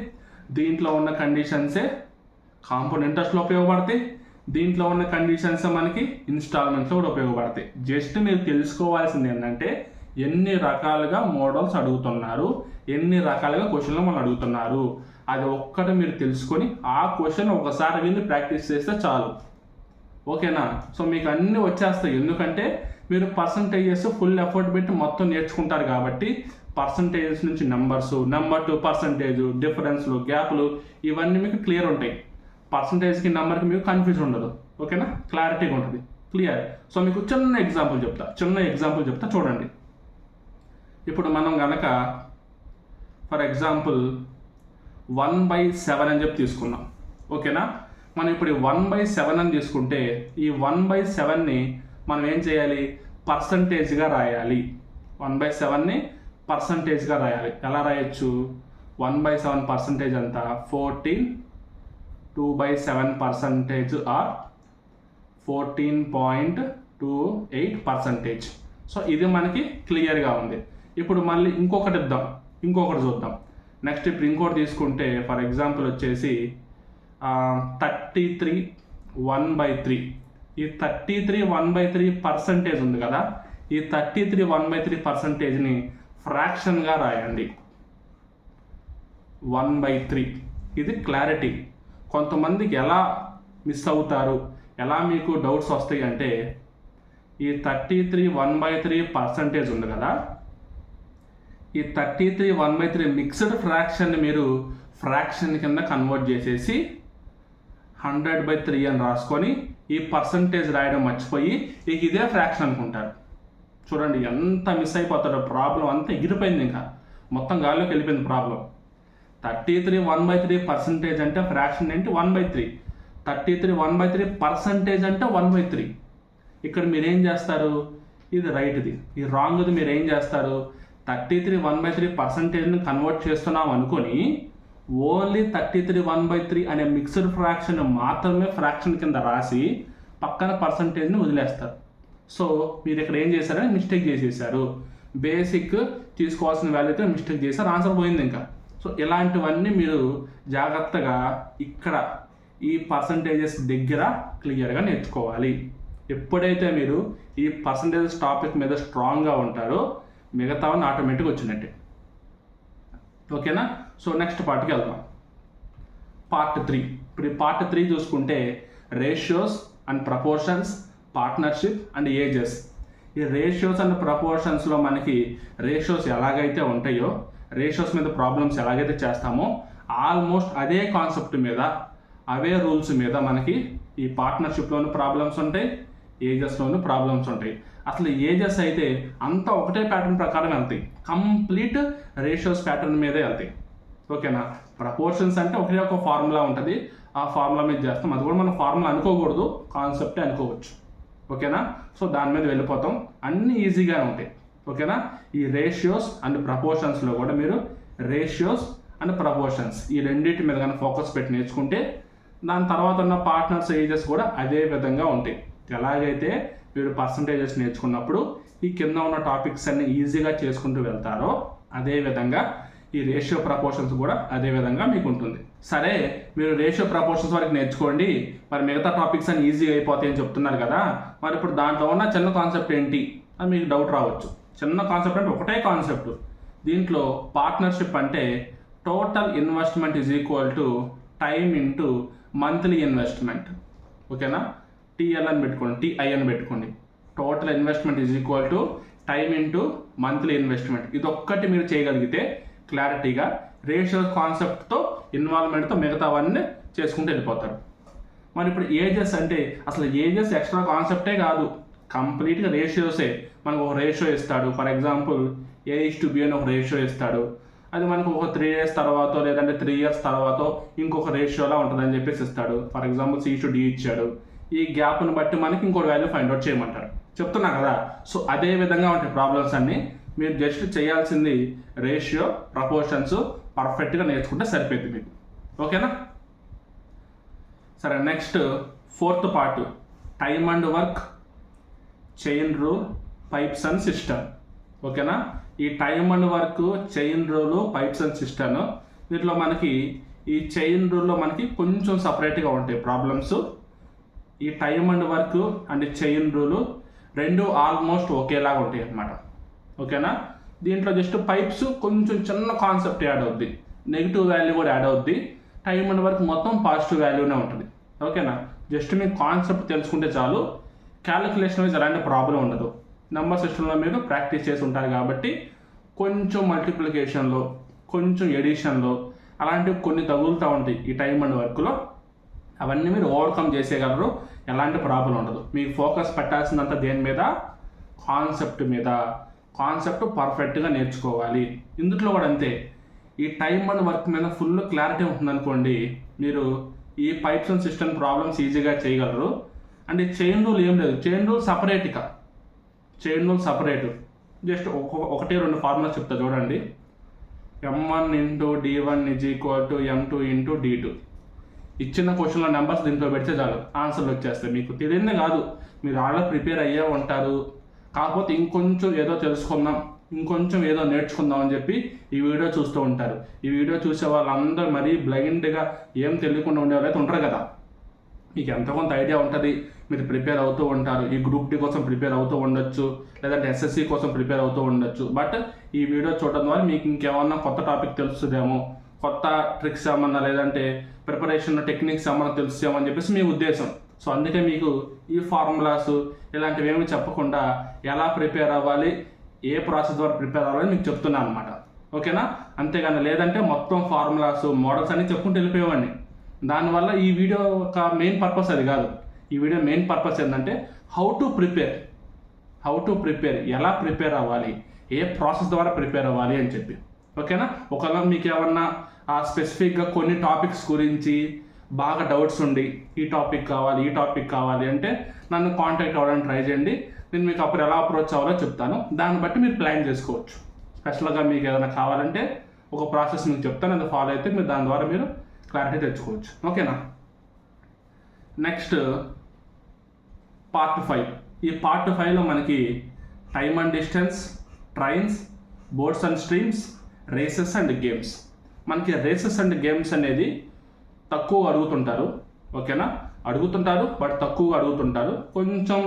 A: దీంట్లో ఉన్న కండిషన్సే కాంపౌండ్ ఇంట్రెస్ట్లో ఉపయోగపడతాయి. దీంట్లో ఉన్న కండిషన్స్ మనకి ఇన్స్టాల్మెంట్స్లో కూడా ఉపయోగపడతాయి. జస్ట్ మీరు తెలుసుకోవాల్సింది ఏంటంటే ఎన్ని రకాలుగా మోడల్స్ అడుగుతున్నారు, ఎన్ని రకాలుగా క్వశ్చన్లు మనం అడుగుతున్నారు, అది ఒక్కటి మీరు తెలుసుకొని ఆ క్వశ్చన్ ఒకసారి విని ప్రాక్టీస్ చేస్తే చాలు. ఓకేనా? సో మీకు అన్నీ వచ్చేస్తాయి. ఎందుకంటే మీరు పర్సంటేజెస్ ఫుల్ ఎఫర్ట్ పెట్టి మొత్తం నేర్చుకుంటారు కాబట్టి పర్సంటేజెస్ నుంచి నెంబర్ టు పర్సంటేజ్, డిఫరెన్స్లు, గ్యాప్లు ఇవన్నీ మీకు క్లియర్ ఉంటాయి. పర్సంటేజ్కి నెంబర్కి మీకు కన్ఫ్యూజన్ ఉండదు. ఓకేనా? క్లారిటీగా ఉంటుంది, క్లియర్. సో మీకు చిన్న ఎగ్జాంపుల్ చెప్తా చూడండి. ఇప్పుడు మనం కనుక ఫర్ ఎగ్జాంపుల్ 1/7 అని చెప్పి తీసుకున్నాం. ఓకేనా? మనం ఇప్పుడు 1/7 అని తీసుకుంటే ఈ 1/7ని మనం ఏం చేయాలి? పర్సంటేజ్గా రాయాలి. 1/7ని పర్సంటేజ్గా రాయాలి. ఎలా రాయొచ్చు? 1/7 పర్సంటేజ్ అంతా 14 2/7% ఆర్ 14.28%. సో ఇది మనకి క్లియర్గా ఉంది. ఇప్పుడు మళ్ళీ ఇంకొకటి చూద్దాం. నెక్స్ట్ ఇప్పుడు ఇంకోటి తీసుకుంటే ఫర్ ఎగ్జాంపుల్ వచ్చేసి 33 1/3. ఈ 33 1/3% ఉంది కదా, ఈ 33 1/3%ని ఫ్రాక్షన్గా రాయండి. 1/3 ఇది క్లారిటీ. కొంతమందికి ఎలా మిస్ అవుతారు, ఎలా మీకు డౌట్స్ వస్తాయి అంటే ఈ 33 1/3% ఉంది కదా, ఈ 33 1/3 మిక్స్డ్ ఫ్రాక్షన్ని మీరు ఫ్రాక్షన్ కింద కన్వర్ట్ చేసేసి 100/3 అని రాసుకొని ఈ పర్సంటేజ్ రాయడం మర్చిపోయి ఇదే ఫ్రాక్షన్ అనుకుంటారు. చూడండి ఎంత మిస్ అయిపోతారో. ప్రాబ్లం అంతా ఎగిరిపోయింది, ఇంకా మొత్తం గాల్లోకి వెళ్ళిపోయింది ప్రాబ్లం. 33 1/3% అంటే ఫ్రాక్షన్ ఏంటి? 1/3. 33 1/3% అంటే 1/3. ఇక్కడ మీరేం చేస్తారు? ఇది రైట్ది, ఇది రాంగ్ది. మీరు ఏం చేస్తారు? 33 1/3%ని కన్వర్ట్ చేస్తున్నాం అనుకొని ఓన్లీ 33 1/3 అనే మిక్స్డ్ ఫ్రాక్షన్ మాత్రమే ఫ్రాక్షన్ కింద రాసి పక్కన పర్సంటేజ్ని వదిలేస్తారు. సో మీరు ఇక్కడ ఏం చేశారని మిస్టేక్ చేసేసారు. బేసిక్ తీసుకోవాల్సిన వాల్యూతో మిస్టేక్ చేశారు, ఆన్సర్ పోయింది ఇంకా. సో ఇలాంటివన్నీ మీరు జాగ్రత్తగా ఇక్కడ ఈ పర్సంటేజెస్ దగ్గర క్లియర్గా నేర్చుకోవాలి. ఎప్పుడైతే మీరు ఈ పర్సంటేజెస్ టాపిక్ మీద స్ట్రాంగ్గా ఉంటారో మిగతావన్నీ ఆటోమేటిక్గా వచ్చినట్టే. ఓకేనా? సో నెక్స్ట్ పార్ట్కి వెళ్దాం. పార్ట్ 3. ఇప్పుడు ఈ పార్ట్ 3 చూసుకుంటే ratios and proportions, partnership and ages. ఈ రేషియోస్ అండ్ ప్రపోర్షన్స్లో మనకి రేషియోస్ ఎలాగైతే ఉంటాయో, రేషియోస్ మీద ప్రాబ్లమ్స్ ఎలాగైతే చేస్తామో ఆల్మోస్ట్ అదే కాన్సెప్ట్ మీద, అవే రూల్స్ మీద మనకి ఈ పార్ట్నర్షిప్లోని ప్రాబ్లమ్స్ ఉంటాయి, ఏజెస్లోని ప్రాబ్లమ్స్ ఉంటాయి. అసలు ఏజెస్ అయితే అంతా ఒకటే ప్యాటర్న్ ప్రకారం వెళ్తాయి, కంప్లీట్ రేషియోస్ ప్యాటర్న్ మీదే వెళ్తాయి. ఓకేనా? ప్రపోర్షన్స్ అంటే ఒకే ఒక ఫార్ములా ఉంటుంది, ఆ ఫార్ములా మీద చేస్తాం. అది కూడా మనం ఫార్ములా అనుకోకూడదు, కాన్సెప్టే అనుకోవచ్చు. ఓకేనా? సో దాని మీద వెళ్ళిపోతాం, అన్నీ ఈజీగానే ఉంటాయి. ఓకేనా? ఈ రేషియోస్ అండ్ ప్రపోర్షన్స్లో కూడా మీరు రేషియోస్ అండ్ ప్రపోర్షన్స్ ఈ రెండింటి మీద కానీ ఫోకస్ పెట్టి నేర్చుకుంటే దాని తర్వాత ఉన్న పార్ట్నర్స్ ఏజెస్ కూడా అదే విధంగా ఉంటాయి. ఎలాగైతే మీరు పర్సంటేజెస్ నేర్చుకున్నప్పుడు ఈ కింద ఉన్న టాపిక్స్ అన్ని ఈజీగా చేసుకుంటూ వెళ్తారో అదేవిధంగా ఈ రేషియో ప్రపోర్షన్స్ కూడా అదే విధంగా మీకు ఉంటుంది. సరే, మీరు రేషియో ప్రపోర్షన్స్ వరకు నేర్చుకోండి, మరి మిగతా టాపిక్స్ అన్ని ఈజీగా అయిపోతాయి అని చెప్తున్నారు కదా, మరి ఇప్పుడు దాంట్లో ఉన్న చిన్న కాన్సెప్ట్ ఏంటి అని మీకు డౌట్ రావచ్చు. చిన్న కాన్సెప్ట్ అంటే ఒకటే కాన్సెప్ట్. దీంట్లో పార్ట్నర్షిప్ అంటే total investment is equal to time into monthly investment. ఓకేనా? టిఎల్ అని పెట్టుకోండి, టిఐ అని పెట్టుకోండి. Total investment is equal to time into monthly investment. ఇది ఒక్కటి మీరు చేయగలిగితే క్లారిటీగా రేషియో కాన్సెప్ట్తో ఇన్వాల్వ్మెంట్తో మిగతావన్నీ చేసుకుంటూ వెళ్ళిపోతారు. మరి ఇప్పుడు ఏజెస్ అంటే అసలు ఏజెస్ ఎక్స్ట్రా కాన్సెప్టే కాదు, కంప్లీట్గా రేషియోసే. మనకు ఒక రేషియో ఇస్తాడు, ఫర్ ఎగ్జాంపుల్ A/B అని ఒక రేషియో ఇస్తాడు. అది మనకు ఒక 3 days తర్వాత లేదంటే 3 years తర్వాత ఇంకొక రేషియోలా ఉంటుందని చెప్పేసి ఇస్తాడు. ఫర్ ఎగ్జాంపుల్ C/D ఇచ్చాడు. ఈ గ్యాప్ని బట్టి మనకి ఇంకోటి వాల్యూ ఫైండ్ అవుట్ చేయమంటాడు. చెప్తున్నా కదా. సో అదే విధంగా ఉంటాయి ప్రాబ్లమ్స్ అన్నీ. మీరు జస్ట్ చేయాల్సింది రేషియో, ప్రపోర్షన్స్ పర్ఫెక్ట్గా నేర్చుకుంటే సరిపోయింది మీకు. ఓకేనా? సరే, next 4th part time and work, chain rule, pipes and system. ఓకేనా? ఈ time and work, chain rule, pipes and system, వీటిలో మనకి ఈ చైన్ రూల్లో మనకి కొంచెం సపరేట్గా ఉంటాయి ప్రాబ్లమ్స్. ఈ time and work and chain rule రెండు ఆల్మోస్ట్ ఒకేలాగా ఉంటాయి అన్నమాట. ఓకేనా? దీంట్లో జస్ట్ పైప్స్ కొంచెం చిన్న కాన్సెప్ట్ యాడ్ అవుద్ది, నెగిటివ్ వాల్యూ కూడా యాడ్ అవుద్ది. టైమ్ అండ్ వర్క్ మొత్తం పాజిటివ్ వాల్యూనే ఉంటుంది. ఓకేనా? జస్ట్ మీకు కాన్సెప్ట్ తెలుసుకుంటే చాలు, క్యాలిక్యులేషన్ వైజ్ ఎలాంటి ప్రాబ్లం ఉండదు. నెంబర్ సిస్టంలో మీరు ప్రాక్టీస్ చేసి ఉంటారు కాబట్టి కొంచెం మల్టిప్లికేషన్లో, కొంచెం ఎడిషన్లో అలాంటివి కొన్ని తగులుతూ ఉంటాయి ఈ టైమ్ అండ్ వర్క్లో. అవన్నీ మీరు ఓవర్కమ్ చేసేయగలరు, ఎలాంటి ప్రాబ్లం ఉండదు. మీకు ఫోకస్ పెట్టాల్సిందంత దేని మీద? కాన్సెప్ట్ మీద. కాన్సెప్ట్ పర్ఫెక్ట్గా నేర్చుకోవాలి. ఇందులో కూడా అంతే. ఈ టైమ్ అండ్ వర్క్ మీద ఫుల్ క్లారిటీ ఉంటుందనుకోండి, మీరు ఈ పైప్స్ అండ్ సిస్టమ్ ప్రాబ్లమ్స్ ఈజీగా చేయగలరు. అండ్ ఈ చైన్ రూల్ ఏం లేదు, చైన్ రూల్ సపరేట్గా, chain rule separate. Just 1-2 formulas చెప్తా చూడండి. M1 × D1 = M2 × D2. ఇచ్చిన క్వశ్చన్లో నెంబర్స్ దీంట్లో పెడితే చాలు, ఆన్సర్లు వచ్చేస్తాయి. మీకు తెలియదే కాదు, మీరు ఆల్రెడీ ప్రిపేర్ అయ్యే ఉంటారు. కాకపోతే ఇంకొంచెం ఏదో తెలుసుకుందాం, ఇంకొంచెం ఏదో నేర్చుకుందాం అని చెప్పి ఈ వీడియో చూస్తూ ఉంటారు. ఈ వీడియో చూసే వాళ్ళందరూ మరీ బ్లైండ్గా ఏం తెలియకుండా ఉండేవాళ్ళైతే ఉంటారు కదా. మీకు ఎంతో కొంత ఐడియా ఉంటుంది, మీరు ప్రిపేర్ అవుతూ ఉంటారు. ఈ గ్రూప్ డి కోసం ప్రిపేర్ అవుతూ ఉండొచ్చు, లేదంటే SSC కోసం ప్రిపేర్ అవుతూ ఉండొచ్చు. బట్ ఈ వీడియో చూడడం ద్వారా మీకు ఇంకేమన్నా కొత్త టాపిక్ తెలుస్తుందేమో, కొత్త ట్రిక్స్ ఏమన్నా, లేదంటే ప్రిపరేషన్ టెక్నిక్స్ ఏమన్నా తెలుస్తామో అని చెప్పేసి మీ ఉద్దేశం. సో అందుకే మీకు ఈ ఫార్ములాస్ ఇలాంటివి ఏమి చెప్పకుండా ఎలా ప్రిపేర్ అవ్వాలి, ఏ ప్రాసెస్ ద్వారా ప్రిపేర్ అవ్వాలని మీకు చెప్తున్నాను అనమాట. ఓకేనా? అంతేగాని లేదంటే మొత్తం ఫార్ములాస్, మోడల్స్ అన్ని చెప్పుకుంటూ వెళ్ళిపోయేవాడిని. దానివల్ల ఈ వీడియో యొక్క మెయిన్ పర్పస్ అది కాదు. ఈ వీడియో మెయిన్ పర్పస్ ఏంటంటే హౌ టు ప్రిపేర్, ఎలా ప్రిపేర్ అవ్వాలి, ఏ ప్రాసెస్ ద్వారా ప్రిపేర్ అవ్వాలి అని చెప్పి. ఓకేనా? ఒకవేళ మీకు ఏమన్నా స్పెసిఫిక్గా కొన్ని టాపిక్స్ గురించి బాగా డౌట్స్ ఉండి ఈ టాపిక్ కావాలి అంటే నన్ను కాంటాక్ట్ అవ్వడానికి ట్రై చేయండి. నేను మీకు అప్పుడు ఎలా అప్రోచ్ అవ్వాలో చెప్తాను. దాన్ని బట్టి మీరు ప్లాన్ చేసుకోవచ్చు. స్పెషల్గా మీకు ఏదైనా కావాలంటే ఒక ప్రాసెస్ మీకు చెప్తాను, అది ఫాలో అయితే మీరు దాని ద్వారా మీరు క్లారిటీ తెచ్చుకోవచ్చు. ఓకేనా? Next part 5. ఈ పార్ట్ 5లో మనకి time and distance, trains, boats and streams, races and games. మనకి రేసెస్ అండ్ గేమ్స్ అనేది తక్కువ అడుగుతుంటారు. ఓకేనా? అడుగుతుంటారు, బట్ తక్కువ అడుగుతుంటారు. కొంచెం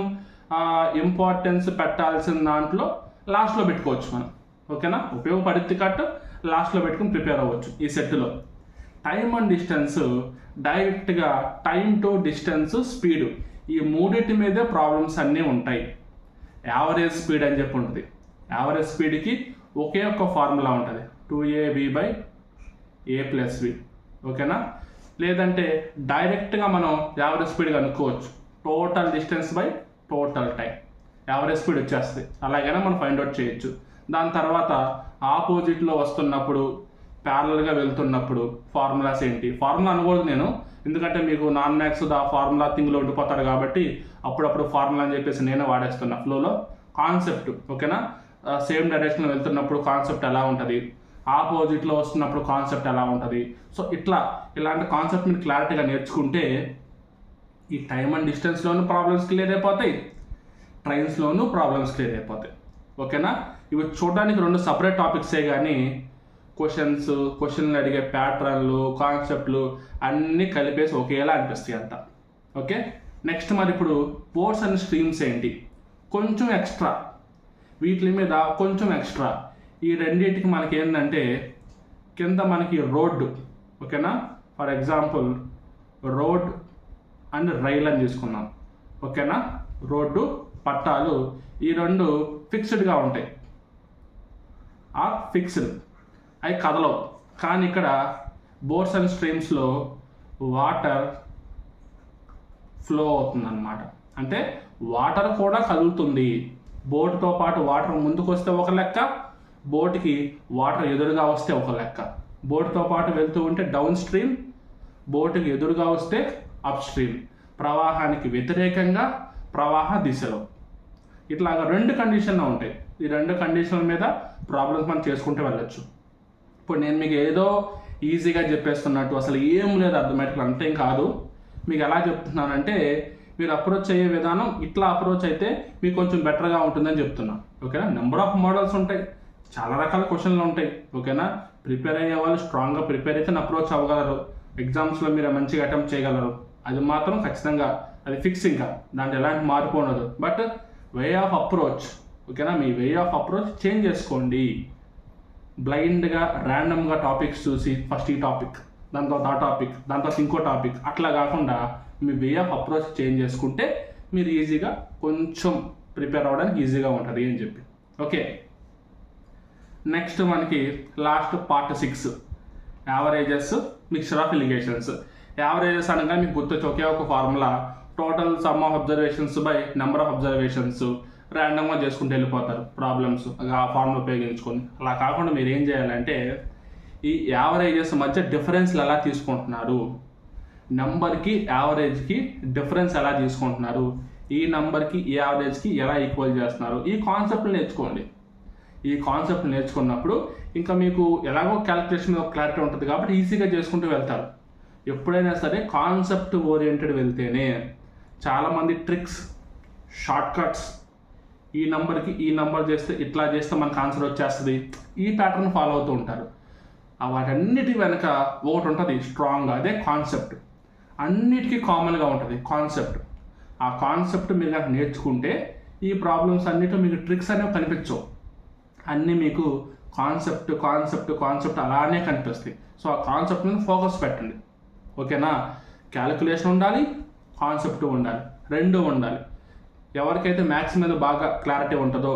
A: ఇంపార్టెన్స్ పెట్టాల్సిన దాంట్లో లాస్ట్లో పెట్టుకోవచ్చు మనం. ఓకేనా? ఉపయోగపడితే కట్ లాస్ట్లో పెట్టుకుని ప్రిపేర్ అవ్వచ్చు ఈ సెట్లో. టైమ్ అండ్ డిస్టెన్స్ డైరెక్ట్గా టైమ్ టు డిస్టెన్స్, స్పీడ్, ఈ మూడింటి మీదే ప్రాబ్లమ్స్ అన్నీ ఉంటాయి. యావరేజ్ స్పీడ్ అని చెప్పి ఉంటుంది. యావరేజ్ స్పీడ్కి ఒకే ఒక్క ఫార్ములా ఉంటుంది, 2AV/A + V. ఓకేనా? లేదంటే డైరెక్ట్గా మనం యావరేజ్ స్పీడ్ కనుక్కోవచ్చు, total distance by total time. Average speed వచ్చేస్తుంది. అలాగైనా మనం ఫైండ్ అవుట్ చేయొచ్చు. దాని తర్వాత ఆపోజిట్లో వస్తున్నప్పుడు, ప్యారలల్గా వెళ్తున్నప్పుడు ఫార్ములాస్ ఏంటి, ఫార్ములా అనకూడదు నేను, ఎందుకంటే మీకు నాన్ మ్యాథ్స్ ఆ ఫార్ములా థింగ్లో ఉండిపోతారు కాబట్టి అప్పుడప్పుడు ఫార్ములా అని చెప్పేసి నేనే వాడేస్తున్నా ఫ్లోలో. కాన్సెప్ట్, ఓకేనా? సేమ్ డైరెక్షన్లో వెళ్తున్నప్పుడు కాన్సెప్ట్ ఎలా ఉంటుంది, ఆపోజిట్లో వస్తున్నప్పుడు కాన్సెప్ట్ ఎలా ఉంటుంది. సో ఇలాంటి కాన్సెప్ట్ మీరు క్లారిటీగా నేర్చుకుంటే ఈ టైమ్ అండ్ డిస్టెన్స్లోనూ ప్రాబ్లమ్స్ క్లియర్ అయిపోతాయి, ట్రైన్స్లోనూ ప్రాబ్లమ్స్ క్లియర్ అయిపోతాయి. ఓకేనా? ఇవి చూడడానికి 2 సపరేట్ టాపిక్సే కానీ క్వశ్చన్లు అడిగే ప్యాటర్న్లు, కాన్సెప్ట్లు అన్నీ కలిపేసి ఒకేలా అనిపిస్తాయి అంత. ఓకే? నెక్స్ట్ మరి ఇప్పుడు బోట్స్ అండ్ స్ట్రీమ్స్ ఏంటి, కొంచెం ఎక్స్ట్రా, వీటి మీద కొంచెం ఎక్స్ట్రా. ఈ రెండింటికి మనకి ఏంటంటే కింద మనకి రోడ్డు. ఓకేనా? For example road and rail అని తీసుకున్నాం. ఓకేనా? రోడ్డు, పట్టాలు, ఈ 2 ఫిక్స్డ్గా ఉంటాయి, ఫిక్స్డ్, అవి కదలవు. కానీ ఇక్కడ బోట్స్ అండ్ స్ట్రీమ్స్లో వాటర్ ఫ్లో అవుతుందన్నమాట. అంటే వాటర్ కూడా కదులుతుంది. బోట్తో పాటు వాటర్ ముందుకు వస్తే ఒక లెక్క, బోట్కి వాటర్ ఎదురుగా వస్తే ఒక లెక్క, బోట్తో పాటు వెళ్తూ ఉంటే డౌన్ స్ట్రీమ్, బోటుకి ఎదురుగా వస్తే అప్ స్ట్రీమ్, ప్రవాహానికి వ్యతిరేకంగా ప్రవాహ దిశలో. ఇట్లాగా 2 కండిషన్లు ఉంటాయి. ఈ 2 కండిషన్ల మీద ప్రాబ్లమ్స్ మనం చేసుకుంటూ వెళ్ళొచ్చు. ఇప్పుడు నేను మీకు ఏదో ఈజీగా చెప్పేస్తున్నట్టు అసలు ఏం లేదు అర్థమెటిక్లో అంతేం కాదు. మీకు ఎలా చెప్తున్నానంటే మీరు అప్రోచ్ అయ్యే విధానం ఇట్లా అప్రోచ్ అయితే మీకు కొంచెం బెటర్గా ఉంటుందని చెప్తున్నాను. ఓకేనా? నెంబర్ ఆఫ్ మోడల్స్ ఉంటాయి, చాలా రకాల క్వశ్చన్లు ఉంటాయి. ఓకేనా? ప్రిపేర్ అయ్యే వాళ్ళు స్ట్రాంగ్గా ప్రిపేర్ అయితే అప్రోచ్ అవ్వగలరు, ఎగ్జామ్స్లో మీరు మంచిగా అటెంప్ట్ చేయగలరు. అది మాత్రం ఖచ్చితంగా అది ఫిక్స్, ఇంకా దాంట్లో ఎలాంటి మార్పు ఉండదు. బట్ వే ఆఫ్ అప్రోచ్, ఓకేనా, మీ వే ఆఫ్ అప్రోచ్ చేంజ్ చేసుకోండి. బ్లైండ్గా ర్యాండమ్గా టాపిక్స్ చూసి ఫస్ట్ ఈ టాపిక్, దాని తర్వాత ఆ టాపిక్, దాని తర్వాత ఇంకో టాపిక్, అట్లా కాకుండా మీ వే ఆఫ్ అప్రోచ్ చేంజ్ చేసుకుంటే మీరు ఈజీగా కొంచెం ప్రిపేర్ అవ్వడానికి ఈజీగా ఉంటుంది అని చెప్పి. ఓకే, నెక్స్ట్ మనకి last part 6 averages, mixture of allegations. Averages అనగా మీకు గుర్తొచ్చి ఒకే ఒక formula, total some of observations by number of observations. ర్యాండమ్గా చేసుకుంటూ వెళ్ళిపోతారు ప్రాబ్లమ్స్ ఆ ఫార్ములా ఉపయోగించుకొని. అలా కాకుండా మీరు ఏం చేయాలంటే ఈ యావరేజెస్ మధ్య డిఫరెన్స్లు ఎలా తీసుకుంటున్నారు, నెంబర్కి యావరేజ్కి డిఫరెన్స్ ఎలా తీసుకుంటున్నారు, ఈ నెంబర్కి ఈ యావరేజ్కి ఎలా ఈక్వల్ చేస్తున్నారు, ఈ కాన్సెప్ట్ నేర్చుకోండి. ఈ కాన్సెప్ట్ నేర్చుకున్నప్పుడు ఇంకా మీకు ఎలాగో క్యాలిక్యులేషన్ మీద క్లారిటీ ఉంటుంది కాబట్టి ఈజీగా చేసుకుంటూ వెళ్తారు. ఎప్పుడైనా సరే కాన్సెప్ట్ ఓరియంటెడ్ వెళ్తేనే. చాలామంది ట్రిక్స్, షార్ట్ కట్స్, ఈ నెంబర్కి ఈ నెంబర్ చేస్తే ఇట్లా చేస్తే మనకు ఆన్సర్ వచ్చేస్తుంది, ఈ ప్యాటర్న్ ఫాలో అవుతూ ఉంటారు. వాటన్నిటి వెనక ఒకటి ఉంటుంది స్ట్రాంగ్గా, అదే కాన్సెప్ట్. అన్నిటికీ కామన్గా ఉంటుంది కాన్సెప్ట్. ఆ కాన్సెప్ట్ మీరు కనుక నేర్చుకుంటే ఈ ప్రాబ్లమ్స్ అన్నిటిలో మీకు ట్రిక్స్ అనేవి కనిపించవు, అన్నీ మీకు కాన్సెప్ట్ కాన్సెప్ట్ కాన్సెప్ట్ అలానే కనిపిస్తాయి. సో ఆ కాన్సెప్ట్ మీద ఫోకస్ పెట్టండి. ఓకేనా? క్యాలిక్యులేషన్ ఉండాలి, కాన్సెప్ట్ ఉండాలి, 2 ఉండాలి. ఎవరికైతే మ్యాథ్స్ మీద బాగా క్లారిటీ ఉంటుందో,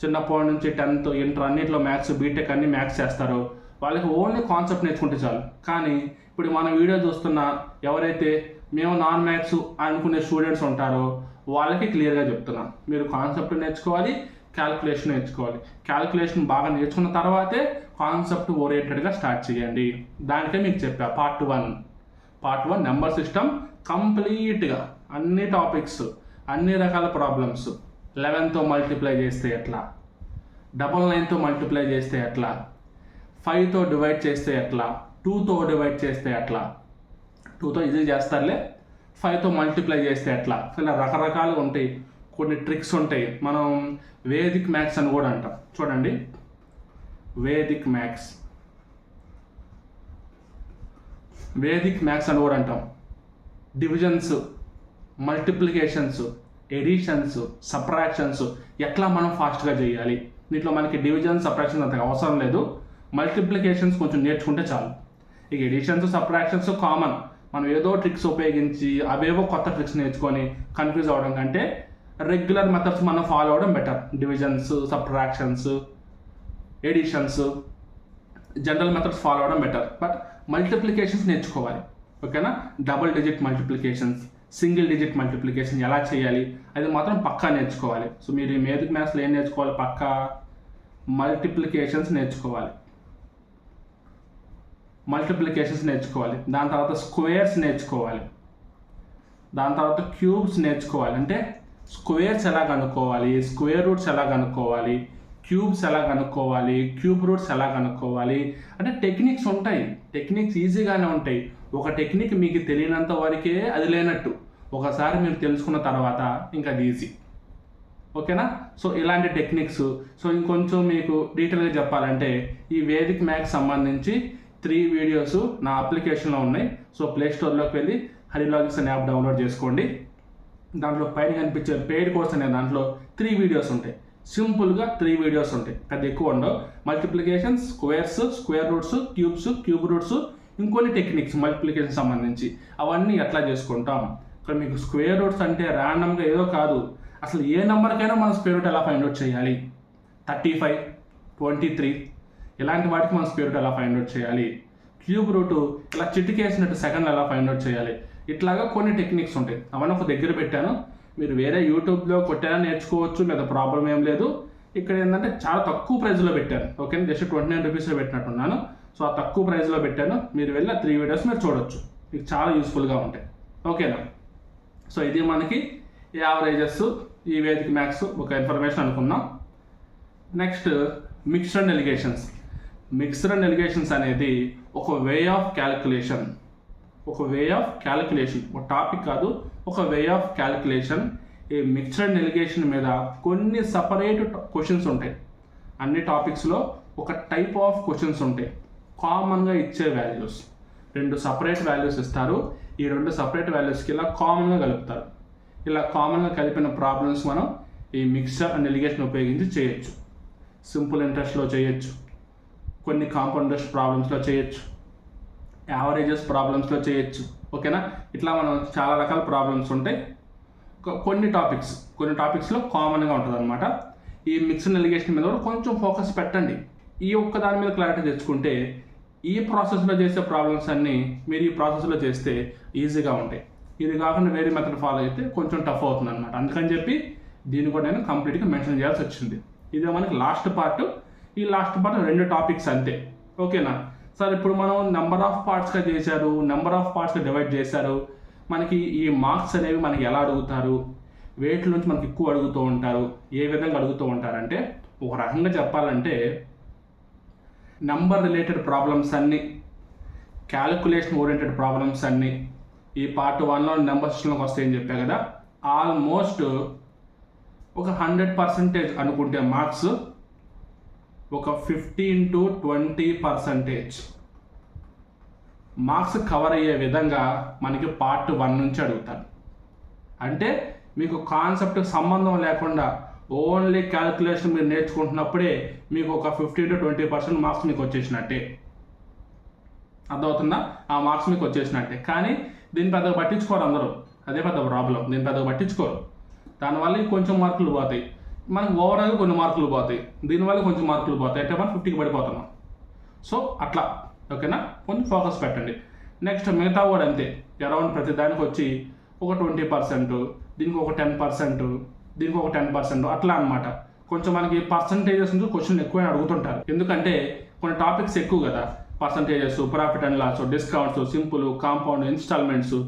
A: చిన్నప్పటి నుంచి 10th ఇంటర్ అన్నింటిలో మ్యాథ్స్, బీటెక్ అన్ని మ్యాథ్స్ చేస్తారో వాళ్ళకి ఓన్లీ కాన్సెప్ట్ నేర్చుకుంటే చాలు. కానీ ఇప్పుడు మన వీడియో చూస్తున్న ఎవరైతే మేము నాన్ మ్యాథ్స్ అనుకునే స్టూడెంట్స్ ఉంటారో వాళ్ళకి క్లియర్గా చెప్తున్నాను, మీరు కాన్సెప్ట్ నేర్చుకోవాలి, క్యాలిక్యులేషన్ నేర్చుకోవాలి. క్యాలిక్యులేషన్ బాగా నేర్చుకున్న తర్వాతే కాన్సెప్ట్ ఓరియంటెడ్గా స్టార్ట్ చేయండి. దానికే మీకు చెప్పా పార్ట్ 1 నెంబర్ సిస్టమ్ కంప్లీట్గా అన్ని టాపిక్స్, అన్ని రకాల ప్రాబ్లమ్స్. 11తో మల్టిప్లై చేస్తే ఎట్లా, 99తో మల్టిప్లై చేస్తే ఎట్లా, 5తో డివైడ్ చేస్తే ఎట్లా, 2తో డివైడ్ చేస్తే ఎట్లా, 2తో ఈజీ చేస్తారులే, 5తో మల్టిప్లై చేస్తే ఎట్లా, ఇలా రకరకాలుగా ఉంటాయి. కొన్ని ట్రిక్స్ ఉంటాయి. మనం వేదిక్ మ్యాథ్స్ అని కూడా అంటాం. చూడండి, వేదిక్ మ్యాథ్స్ అని కూడా అంటాం. డివిజన్స్, మల్టిప్లికేషన్స్, ఎడిషన్స్, సబ్ట్రాక్షన్స్ ఎట్లా మనం ఫాస్ట్గా చేయాలి. దీంట్లో మనకి డివిజన్, సబ్ట్రాక్షన్స్ అంతగా అవసరం లేదు, మల్టిప్లికేషన్స్ కొంచెం నేర్చుకుంటే చాలు. ఇక ఎడిషన్స్, సబ్ట్రాక్షన్స్ కామన్. మనం ఏదో ట్రిక్స్ ఉపయోగించి అవేవో కొత్త ట్రిక్స్ నేర్చుకొని కన్ఫ్యూజ్ అవ్వడం కంటే రెగ్యులర్ మెథడ్స్ మనం ఫాలో అవ్వడం better. Divisions, subtractions, additions, general methods follow అవ్వడం బెటర్. బట్ మల్టిప్లికేషన్స్ నేర్చుకోవాలి. ఓకేనా? Double digit multiplications, single digit multiplication ఎలా చేయాలి అది మాత్రం పక్కా నేర్చుకోవాలి. సో మీరు ఈ వేదిక్ మ్యాథ్స్లో ఏం నేర్చుకోవాలి? పక్కా మల్టిప్లికేషన్స్ నేర్చుకోవాలి. దాని తర్వాత స్క్వేర్స్ నేర్చుకోవాలి. దాని తర్వాత క్యూబ్స్ నేర్చుకోవాలి. అంటే స్క్వేర్స్ ఎలా కనుక్కోవాలి, స్క్వేర్ రూట్స్ ఎలా కనుక్కోవాలి, క్యూబ్స్ ఎలా కనుక్కోవాలి, క్యూబ్ రూట్స్ ఎలా కనుక్కోవాలి, అంటే టెక్నిక్స్ ఉంటాయి. టెక్నిక్స్ ఈజీగానే ఉంటాయి. ఒక టెక్నిక్ మీకు తెలియనంత వరకే అది లేనట్టు, ఒకసారి మీరు తెలుసుకున్న తర్వాత ఇంకా అది ఈజీ. ఓకేనా? సో ఇలాంటి టెక్నిక్స్. సో ఇంకొంచెం మీకు డీటెయిల్గా చెప్పాలంటే ఈ వేదిక్ మ్యాథ్స్ సంబంధించి 3 వీడియోస్ నా అప్లికేషన్లో ఉన్నాయి. సో ప్లేస్టోర్లోకి వెళ్ళి హరిలాజిక్స్ అనే యాప్ డౌన్లోడ్ చేసుకోండి. దాంట్లో పైన కనిపించే పెయిడ్ కోర్స్ అనే దాంట్లో 3 వీడియోస్ ఉంటాయి. సింపుల్గా 3 వీడియోస్ ఉంటాయి, పెద్ద ఎక్కువ ఉండవు. Multiplications, squares, square roots, cubes, cube roots, ఇంకొన్ని టెక్నిక్స్ మల్టిప్లికేషన్ సంబంధించి అవన్నీ ఎట్లా చేసుకుంటాం. ఇక్కడ మీకు స్క్వేర్ రూట్స్ అంటే ర్యాండమ్గా ఏదో కాదు, అసలు ఏ నెంబర్కైనా మనం స్క్వేర్ రూట్ ఎలా ఫైండ్ అవుట్ చేయాలి. 35, 23 ఇలాంటి వాటికి మనం స్క్వేర్ రూట్ ఎలా ఫైండ్ అవుట్ చేయాలి. క్యూబ్ రూట్ ఇలా చిటికేసినట్టు సెకండ్లు ఎలా ఫైండ్ అవుట్ చేయాలి. ఇట్లాగా కొన్ని టెక్నిక్స్ ఉంటాయి. అవన్నీ ఒక దగ్గర పెట్టాను, మీరు వేరే యూట్యూబ్లో కొట్టారా నేర్చుకోవచ్చు, లేదా ప్రాబ్లం ఏం లేదు. ఇక్కడ ఏంటంటే చాలా తక్కువ ప్రైస్లో పెట్టాను. ఓకేనా, జస్ట్ 29 రూపీస్లో పెట్టినట్టున్నాను. సో ఆ తక్కువ ప్రైస్లో పెట్టాను. మీరు వెళ్ళి 3 వీడియోస్ మీరు చూడొచ్చు, మీకు చాలా యూస్ఫుల్గా ఉంటాయి. ఓకేనా, సో ఇది మనకి యావరేజెస్, ఈ వేదిక మ్యాథ్స్ ఒక ఇన్ఫర్మేషన్ అనుకున్నాం. Next mixed and allegations. Mixed and allegations అనేది ఒక వే ఆఫ్ క్యాలిక్యులేషన్, ఒక టాపిక్ కాదు, ఒక వే ఆఫ్ క్యాలిక్యులేషన్. ఈ మిక్స్డ్ అండ్ ఎలిగేషన్ మీద కొన్ని సపరేట్ క్వశ్చన్స్ ఉంటాయి. అన్ని టాపిక్స్లో ఒక టైప్ ఆఫ్ క్వశ్చన్స్ ఉంటాయి. కామన్గా ఇచ్చే వాల్యూస్ 2 సపరేట్ వాల్యూస్ ఇస్తారు. ఈ 2 సపరేట్ వాల్యూస్కి ఇలా కామన్గా కలుపుతారు. ఇలా కామన్గా కలిపిన ప్రాబ్లమ్స్ మనం ఈ మిక్స్చర్ అండ్ ఎలిగేషన్ ఉపయోగించి చేయొచ్చు. సింపుల్ ఇంట్రెస్ట్లో చేయొచ్చు, కొన్ని కాంపౌండ్ ఇంట్రెస్ట్ ప్రాబ్లమ్స్లో చేయొచ్చు, యావరేజెస్ ప్రాబ్లమ్స్లో చేయొచ్చు. ఓకేనా, ఇట్లా మనం చాలా రకాల ప్రాబ్లమ్స్ ఉంటాయి. కొన్ని టాపిక్స్లో కామన్గా ఉంటుంది అనమాట. ఈ మిక్స్డ్ ఎలిగేషన్ మీద కూడా కొంచెం ఫోకస్ పెట్టండి. ఈ ఒక్క దాని మీద క్లారిటీ తెచ్చుకుంటే ఈ ప్రాసెస్లో చేసే ప్రాబ్లమ్స్ అన్నీ మీరు ఈ ప్రాసెస్లో చేస్తే ఈజీగా ఉంటాయి. ఇది కాకుండా వేరే మెథడ్ ఫాలో అయితే కొంచెం టఫ్ అవుతుంది అనమాట. అందుకని చెప్పి దీన్ని కూడా నేను కంప్లీట్గా మెన్షన్ చేయాల్సి వచ్చింది. ఇదే మనకి లాస్ట్ పార్ట్. ఈ లాస్ట్ పార్ట్ 2 టాపిక్స్ అంతే. ఓకేనా సార్, ఇప్పుడు మనం నెంబర్ ఆఫ్ పార్ట్స్గా చేశారు, నెంబర్ ఆఫ్ పార్ట్స్గా డివైడ్ చేశారు. మనకి ఈ మార్క్స్ అనేవి మనకి ఎలా అడుగుతారు, వేట్ల నుంచి మనకి ఎక్కువ అడుగుతూ ఉంటారు, ఏ విధంగా అడుగుతూ ఉంటారంటే, ఒక రకంగా చెప్పాలంటే నెంబర్ రిలేటెడ్ ప్రాబ్లమ్స్ అన్నీ, క్యాలిక్యులేషన్ ఓరియంటెడ్ ప్రాబ్లమ్స్ అన్నీ ఈ పార్ట్ 1లో నెంబర్ సిస్టంలోకి వస్తాయని చెప్పా కదా. ఆల్మోస్ట్ ఒక 100% అనుకుంటే మార్క్స్ ఒక 15 to 20% మార్క్స్ కవర్ అయ్యే విధంగా మనకి పార్ట్ 1 నుంచి అడుగుతారు. అంటే మీకు కాన్సెప్ట్ సంబంధం లేకుండా ఓన్లీ క్యాలిక్యులేషన్ మీరు నేర్చుకుంటున్నప్పుడే మీకు ఒక 15 to 20% మార్క్స్ మీకు వచ్చేసినట్టే. అర్థమవుతుందా? ఆ మార్క్స్ మీకు వచ్చేసినట్టే. కానీ దీన్ని పెద్దగా పట్టించుకోరు అందరూ, అదే పెద్ద ప్రాబ్లం. దీన్ని పెద్దగా పట్టించుకోరు. దానివల్ల కొంచెం మార్కులు పోతాయి, మనకి ఓవరాల్గా కొన్ని మార్కులు పోతాయి, దీనివల్ల కొంచెం మార్కులు పోతాయి. అంటే మనం 50కి పడిపోతున్నాం. సో అట్లా ఓకేనా, కొంచెం ఫోకస్ పెట్టండి. నెక్స్ట్ మిగతా కూడా అంతే, అరౌండ్ ప్రతి దానికి వచ్చి ఒక 20%, దీనికి ఒక 10%, దీనికి ఒక 10%, అట్లా అనమాట. కొంచెం మనకి పర్సంటేజెస్ నుంచి క్వశ్చన్ ఎక్కువ అడుగుతుంటారు. ఎందుకంటే కొన్ని టాపిక్స్ ఎక్కువ కదా, percentages, profit and loss, discounts, simple, compound, instalments.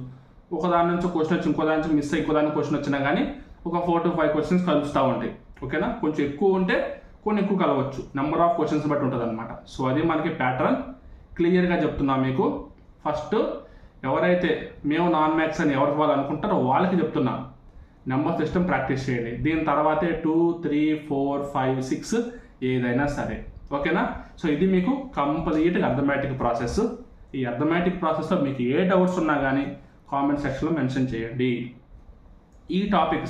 A: ఒకదాని నుంచి క్వశ్చన్ వచ్చి ఇంకో దాని నుంచి మిస్ అయ్యి ఇంకో దానికి క్వశ్చన్ వచ్చినా కానీ ఒక 4 to 5 క్వశ్చన్స్ కలుస్తూ ఉంటాయి. ఓకేనా, కొంచెం ఎక్కువ ఉంటే కొన్ని ఎక్కువ కలవచ్చు, నెంబర్ ఆఫ్ క్వశ్చన్స్ బట్టి ఉంటుంది అనమాట. సో అది మనకి ప్యాటర్న్ క్లియర్గా చెప్తున్నాం మీకు. ఫస్ట్ ఎవరైతే మేము నాన్ మ్యాథ్స్ అని ఎవరికి వాళ్ళు అనుకుంటారో వాళ్ళకి చెప్తున్నాం, నెంబర్ సిస్టమ్ ప్రాక్టీస్ చేయండి. దీని తర్వాతే 2, 3, 4, 5, 6 ఏదైనా సరే. ఓకేనా, సో ఇది మీకు కంప్లీట్గా అర్థమెటిక్ ప్రాసెస్. ఈ అర్థమెటిక్ ప్రాసెస్లో మీకు ఏ డౌట్స్ ఉన్నా కానీ కామెంట్ సెక్షన్లో మెన్షన్ చేయండి. ఈ టాపిక్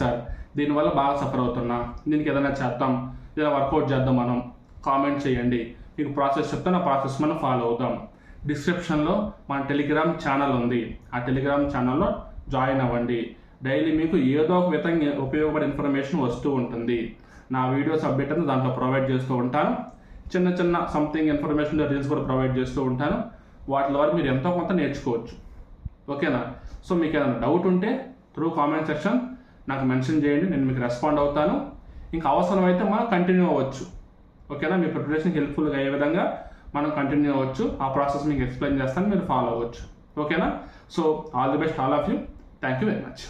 A: సార్ దీనివల్ల బాగా సఫర్ అవుతున్నా, దీనికి ఏదైనా చేద్దాం, ఏదైనా వర్కౌట్ చేద్దాం మనం, కామెంట్ చేయండి. మీకు ప్రాసెస్ చెప్తే ఆ ప్రాసెస్ మనం ఫాలో అవుదాం. డిస్క్రిప్షన్లో మన టెలిగ్రామ్ ఛానల్ ఉంది, ఆ టెలిగ్రామ్ ఛానల్లో జాయిన్ అవ్వండి. డైలీ మీకు ఏదో ఒక విధంగా ఉపయోగపడే ఇన్ఫర్మేషన్ వస్తూ ఉంటుంది. నా వీడియోస్ అప్డేట్ అనేది దాంట్లో ప్రొవైడ్ చేస్తూ ఉంటాను. చిన్న సంథింగ్ ఇన్ఫర్మేషన్ రీల్స్ కూడా ప్రొవైడ్ చేస్తూ ఉంటాను. వాటి ద్వారా మీరు ఎంతో కొంత నేర్చుకోవచ్చు. ఓకేనా, సో మీకు ఏదైనా డౌట్ ఉంటే త్రూ కామెంట్ సెక్షన్ నాకు మెన్షన్ చేయండి, నేను మీకు రెస్పాండ్ అవుతాను. ఇంకా అవసరమైతే మనం కంటిన్యూ అవ్వచ్చు. ఓకేనా, మీ ప్రిపరేషన్కి హెల్ప్ఫుల్గా అయ్యే విధంగా మనం కంటిన్యూ అవ్వచ్చు. ఆ ప్రాసెస్ మీకు ఎక్స్ప్లెయిన్ చేస్తాను, మీరు ఫాలో అవ్వచ్చు. ఓకేనా, so all the best all of you. Thank you very much.